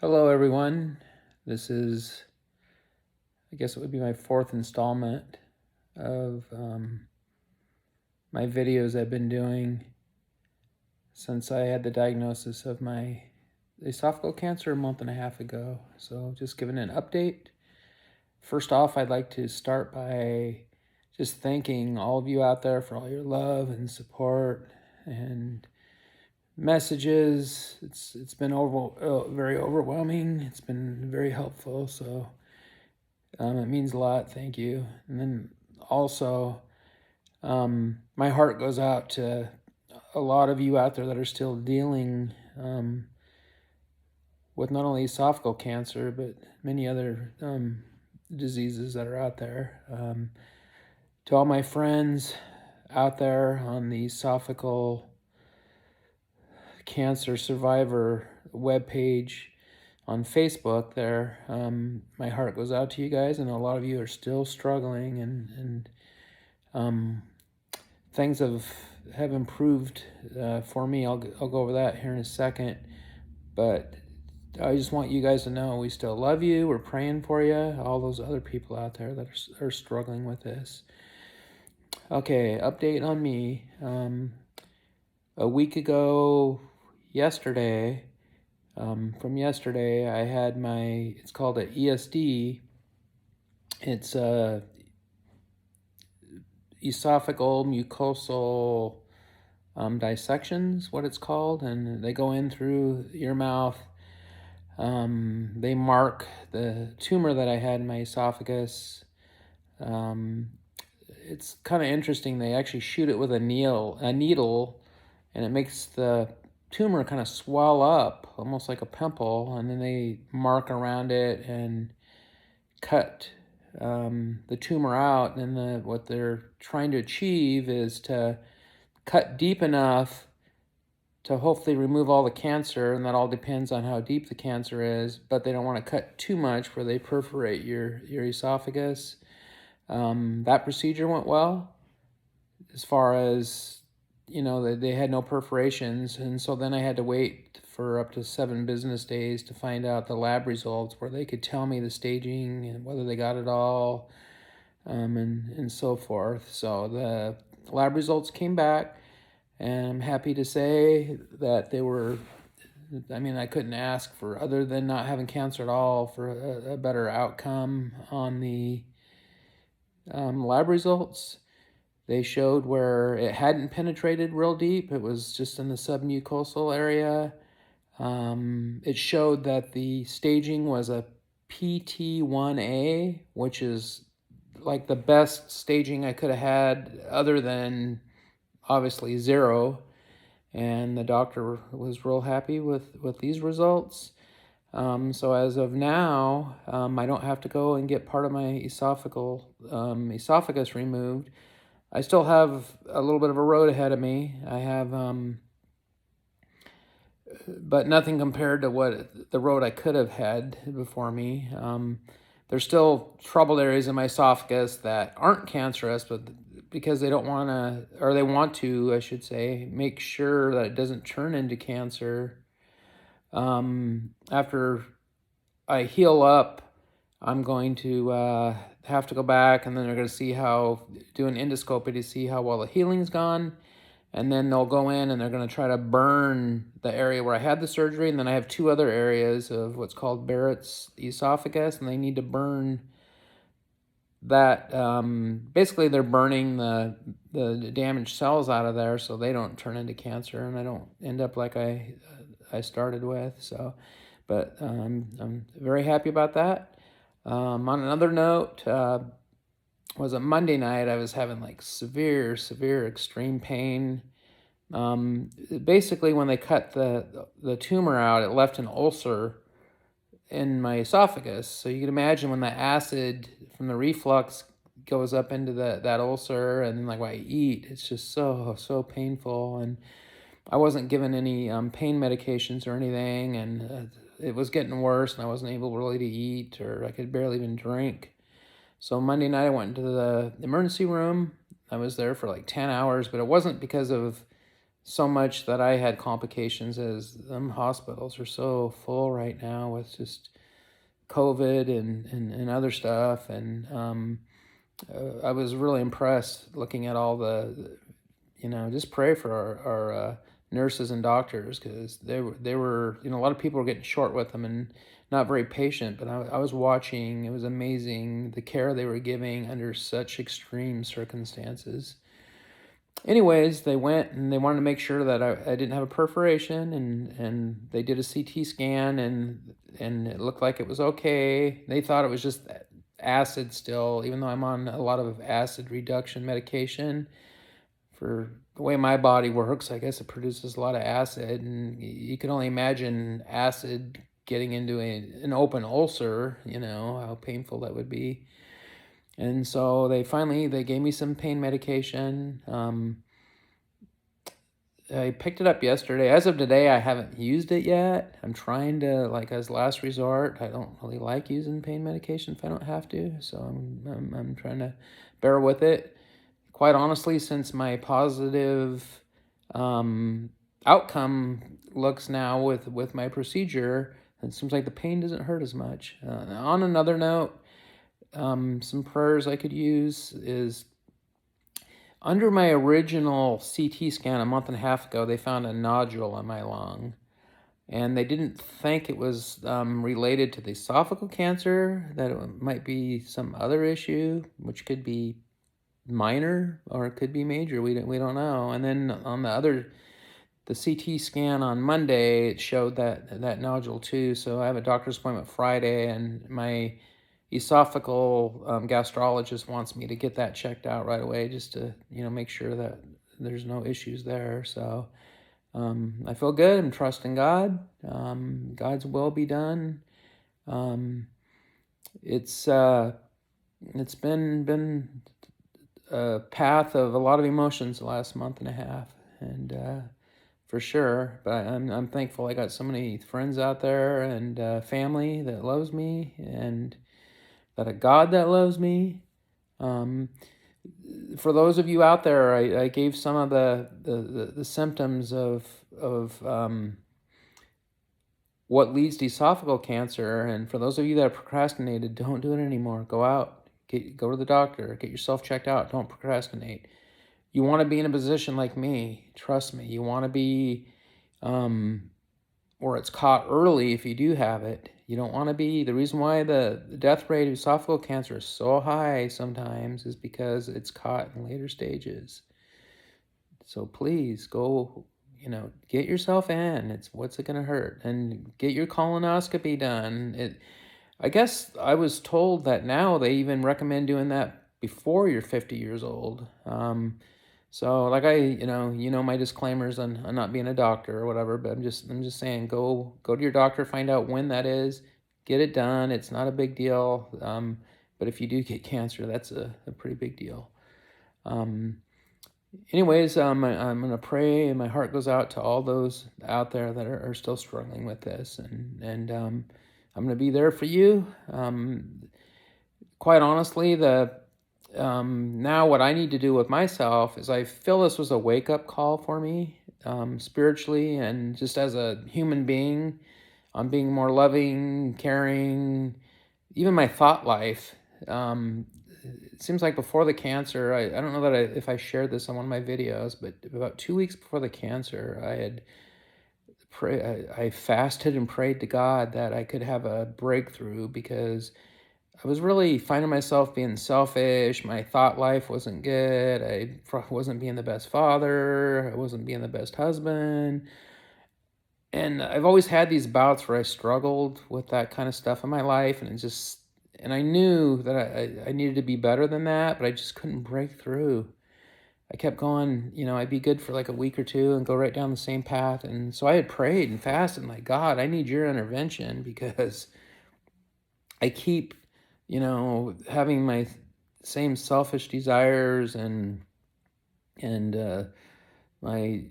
Hello everyone. This is, I guess it would be my fourth installment of my videos I've been doing since I had the diagnosis of my esophageal cancer a month and a half ago. So just giving an update. First off, I'd like to start by just thanking all of you out there for all your love and support and messages. It's been very overwhelming. It's been very helpful. So it means a lot. Thank you. And then also, my heart goes out to a lot of you out there that are still dealing with not only esophageal cancer, but many other diseases that are out there. To all my friends out there on the Esophageal Cancer Survivor webpage on Facebook there, my heart goes out to you guys, and a lot of you are still struggling, and things have improved for me. I'll go over that here in a second, but I just want you guys to know we still love you. We're praying for you, all those other people out there that are struggling with this. Okay, update on me. A week ago yesterday, from yesterday, I had it's called an ESD. It's esophageal mucosal dissections, what it's called, and they go in through your mouth. They mark the tumor that I had in my esophagus. It's kind of interesting. They actually shoot it with a needle, and it makes the tumor kind of swell up, almost like a pimple, and then they mark around it and cut the tumor out. And what they're trying to achieve is to cut deep enough to hopefully remove all the cancer, and that all depends on how deep the cancer is, but they don't want to cut too much where they perforate your esophagus. That procedure went well as far as, they had no perforations, and so then I had to wait for up to 7 business days to find out the lab results where they could tell me the staging and whether they got it all, and so forth. So the lab results came back, and I'm happy to say that they were, I couldn't ask for, other than not having cancer at all, for a better outcome on the lab results. They showed where it hadn't penetrated real deep. It was just in the submucosal area. It showed that the staging was a PT1A, which is like the best staging I could have had, other than obviously 0. And the doctor was real happy with these results. So as of now, I don't have to go and get part of my esophagus removed. I still have a little bit of a road ahead of me. I have, but nothing compared to what the road I could have had before me. There's still troubled areas in my esophagus that aren't cancerous, but because they don't want to, or they want to, I should say, make sure that it doesn't turn into cancer. After I heal up, I'm going to have to go back, and then they're going to do an endoscopy to see how well the healing's gone. And then they'll go in and they're going to try to burn the area where I had the surgery. And then I have 2 other areas of what's called Barrett's esophagus, and they need to burn that. Basically, they're burning the damaged cells out of there so they don't turn into cancer and I don't end up like I started with. So, but I'm very happy about that. On another note, was a Monday night, I was having like severe extreme pain. Basically, when they cut the tumor out, it left an ulcer in my esophagus. So you can imagine when the acid from the reflux goes up into that ulcer, and like when I eat, it's just so painful. And I wasn't given any pain medications or anything, and it was getting worse, and I wasn't able really to eat, or I could barely even drink. So Monday night I went into the emergency room. I was there for like 10 hours, but it wasn't because of so much that I had complications, as hospitals are so full right now with just COVID and other stuff. And I was really impressed looking at all just pray for our nurses and doctors, because they were, a lot of people were getting short with them and not very patient. But I was watching, it was amazing the care they were giving under such extreme circumstances. Anyways, they went and they wanted to make sure that I didn't have a perforation, and they did a CT scan, and it looked like it was okay. They thought it was just acid still, even though I'm on a lot of acid reduction medication. For the way my body works, I guess it produces a lot of acid, and you can only imagine acid getting into an open ulcer, how painful that would be. And so they gave me some pain medication. I picked it up yesterday. As of today, I haven't used it yet. I'm trying to, like, as last resort. I don't really like using pain medication if I don't have to, so I'm trying to bear with it. Quite honestly, since my positive outcome looks now with my procedure, it seems like the pain doesn't hurt as much. On another note, some prayers I could use is, under my original CT scan a month and a half ago, they found a nodule in my lung. And they didn't think it was related to the esophageal cancer, that it might be some other issue, which could be minor or it could be major. We don't know. And then on the CT scan on Monday, it showed that nodule too. So I have a doctor's appointment Friday, and my esophageal gastrologist wants me to get that checked out right away, just to make sure that there's no issues there. So I feel good. I'm trusting God. God's will be done. It's been a path of a lot of emotions the last month and a half, and for sure. But I'm thankful I got so many friends out there, and family that loves me, and that a God that loves me. For those of you out there, I gave some of the symptoms of what leads to esophageal cancer. And for those of you that have procrastinated, don't do it anymore. Go out, go to the doctor, get yourself checked out. Don't procrastinate. You want to be in a position like me. Trust me. You want to be where it's caught early if you do have it. You don't want to be, the reason why the death rate of esophageal cancer is so high sometimes is because it's caught in later stages. So please go, get yourself in. What's it going to hurt? And get your colonoscopy done. I guess I was told that now they even recommend doing that before you're 50 years old. So like my disclaimers on not being a doctor or whatever, but I'm just saying, go to your doctor, find out when that is, get it done. It's not a big deal. But if you do get cancer, that's a pretty big deal. Anyways, I'm going to pray, and my heart goes out to all those out there that are still struggling with this, and I'm going to be there for you. Quite honestly, now what I need to do with myself is, I feel this was a wake-up call for me, spiritually and just as a human being, on being more loving, caring, even my thought life. It seems like before the cancer, I don't know that if I shared this on one of my videos, but about 2 weeks before the cancer, I fasted and prayed to God that I could have a breakthrough, because I was really finding myself being selfish. My thought life wasn't good. I wasn't being the best father. I wasn't being the best husband. And I've always had these bouts where I struggled with that kind of stuff in my life. And I knew that I needed to be better than that, but I just couldn't break through. I kept going, I'd be good for like a week or two and go right down the same path. And so I had prayed and fasted, like, God, I need your intervention, because I keep having my same selfish desires, and my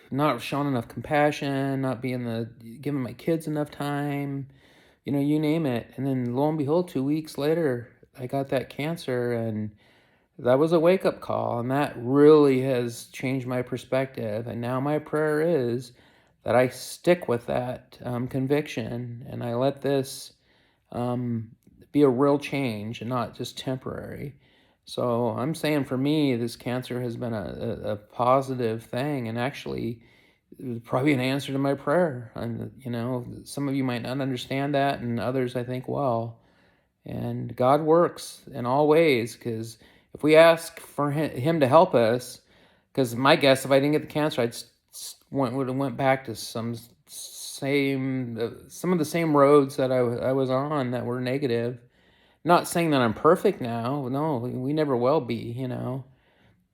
not showing enough compassion, not giving my kids enough time, you name it. And then lo and behold, 2 weeks later, I got that cancer, and that was a wake-up call, and that really has changed my perspective. And now my prayer is that I stick with that conviction, and I let this be a real change and not just temporary. So I'm saying for me, this cancer has been a positive thing, and actually probably an answer to my prayer. And, some of you might not understand that, and others I think well. And God works in all ways, because if we ask for him to help us, because my guess, if I didn't get the cancer, I'd would have went back to some of the same roads that I was on that were negative. Not saying that I'm perfect now. No, we never will be,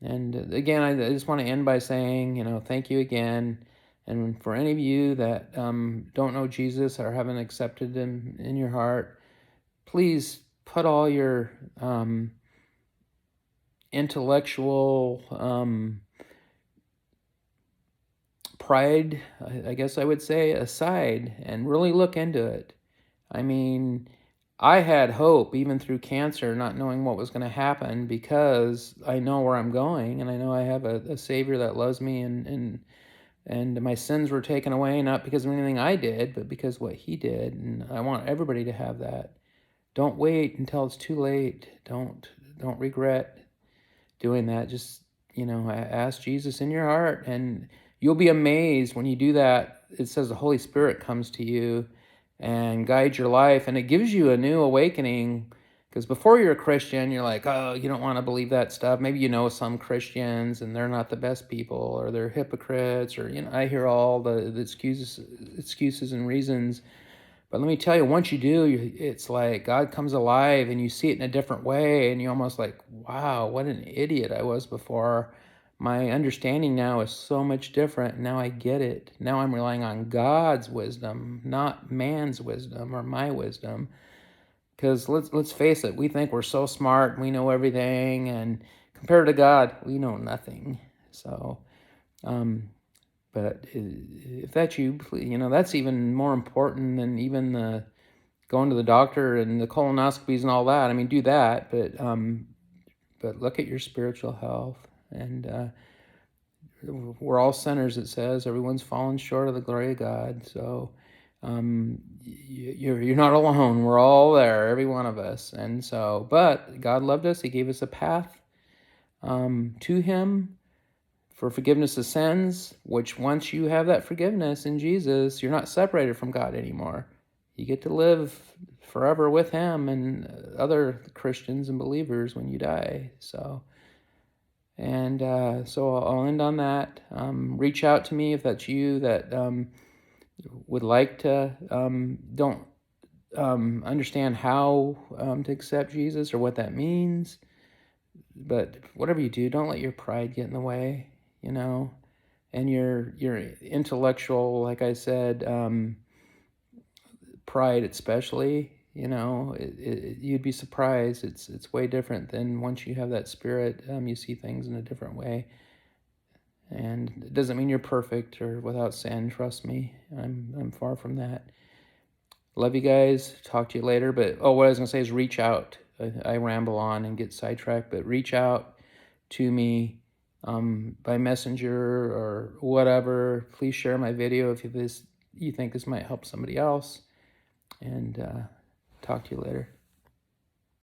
And again, I just want to end by saying, thank you again. And for any of you that don't know Jesus or haven't accepted him in your heart, please put all your intellectual pride, I guess I would say, aside and really look into it. I mean, I had hope even through cancer, not knowing what was going to happen, because I know where I'm going, and I know I have a Savior that loves me, and my sins were taken away, not because of anything I did, but because of what he did. And I want everybody to have that. Don't wait until it's too late. Don't regret doing that. Just, ask Jesus in your heart, and you'll be amazed when you do that. It says the Holy Spirit comes to you and guides your life, and it gives you a new awakening. Because before you're a Christian, you're like, oh, you don't want to believe that stuff. Maybe some Christians and they're not the best people, or they're hypocrites, or I hear all the excuses and reasons. But let me tell you, once you do, it's like God comes alive and you see it in a different way, and you're almost like, wow, what an idiot I was before. My understanding now is so much different. Now I get it. Now I'm relying on God's wisdom, not man's wisdom or my wisdom. Because let's face it, we think we're so smart and we know everything, and compared to God, we know nothing. So, but if that's you, that's even more important than even the going to the doctor and the colonoscopies and all that. I mean, do that, but look at your spiritual health. And we're all sinners, it says. Everyone's fallen short of the glory of God. So you're not alone. We're all there, every one of us. And so, but God loved us. He gave us a path to him for forgiveness of sins, which once you have that forgiveness in Jesus, you're not separated from God anymore. You get to live forever with him and other Christians and believers when you die. So I'll end on that. Reach out to me if that's you that would like to don't understand how to accept Jesus or what that means. But whatever you do, don't let your pride get in the way, and your intellectual, like I said, pride especially. You'd be surprised. It's way different than once you have that spirit. You see things in a different way, and it doesn't mean you're perfect or without sin. Trust me, I'm far from that. Love you guys. Talk to you later. But what I was gonna say is reach out. I ramble on and get sidetracked, but reach out to me by messenger or whatever. Please share my video if you think this might help somebody else. And talk to you later.